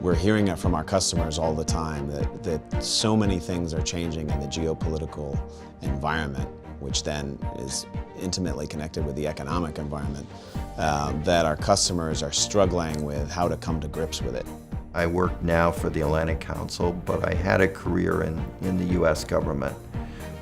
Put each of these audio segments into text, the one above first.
We're hearing it from our customers all the time that so many things are changing in the geopolitical environment, which then is intimately connected with the economic environment, that our customers are struggling with how to come to grips with it. I work now for the Atlantic Council, but I had a career in the U.S. government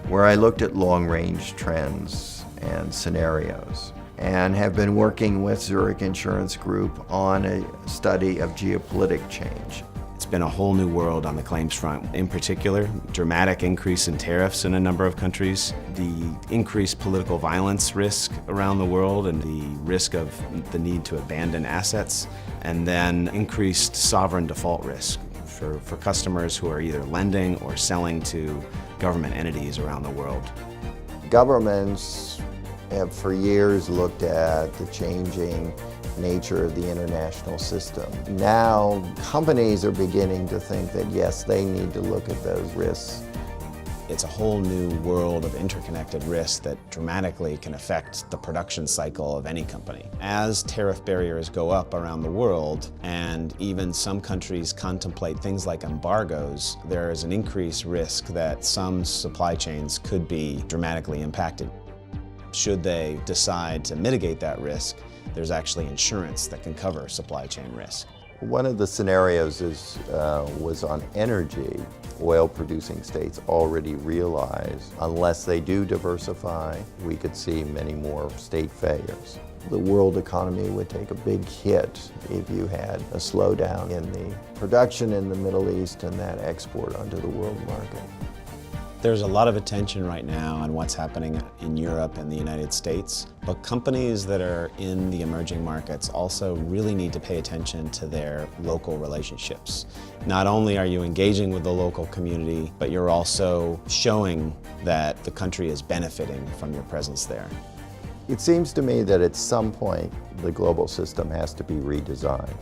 where I looked at long-range trends and scenarios, and have been working with Zurich Insurance Group on a study of geopolitical change. It's been a whole new world on the claims front. In particular, dramatic increase in tariffs in a number of countries, the increased political violence risk around the world and the risk of the need to abandon assets, and then increased sovereign default risk for customers who are either lending or selling to government entities around the world. Governments have for years looked at the changing nature of the international system. Now, companies are beginning to think that yes, they need to look at those risks. It's a whole new world of interconnected risk that dramatically can affect the production cycle of any company. As tariff barriers go up around the world, and even some countries contemplate things like embargoes, there is an increased risk that some supply chains could be dramatically impacted. Should they decide to mitigate that risk, there's actually insurance that can cover supply chain risk. One of the scenarios was on energy. Oil-producing states already realize unless they do diversify, we could see many more state failures. The world economy would take a big hit if you had a slowdown in the production in the Middle East and that export onto the world market. There's a lot of attention right now on what's happening in Europe and the United States, but companies that are in the emerging markets also really need to pay attention to their local relationships. Not only are you engaging with the local community, but you're also showing that the country is benefiting from your presence there. It seems to me that at some point the global system has to be redesigned.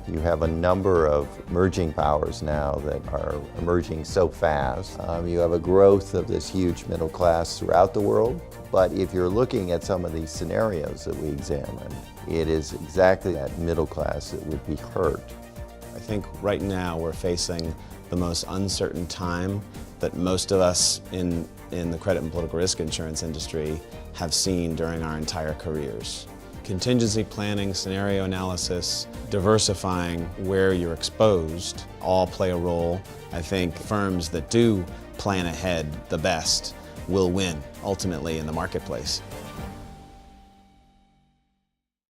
You have a number of emerging powers now that are emerging so fast. You have a growth of this huge middle class throughout the world. But if you're looking at some of these scenarios that we examine, it is exactly that middle class that would be hurt. I think right now we're facing the most uncertain time that most of us in the credit and political risk insurance industry have seen during our entire careers. Contingency planning, scenario analysis, diversifying where you're exposed all play a role. I think firms that do plan ahead the best will win ultimately in the marketplace.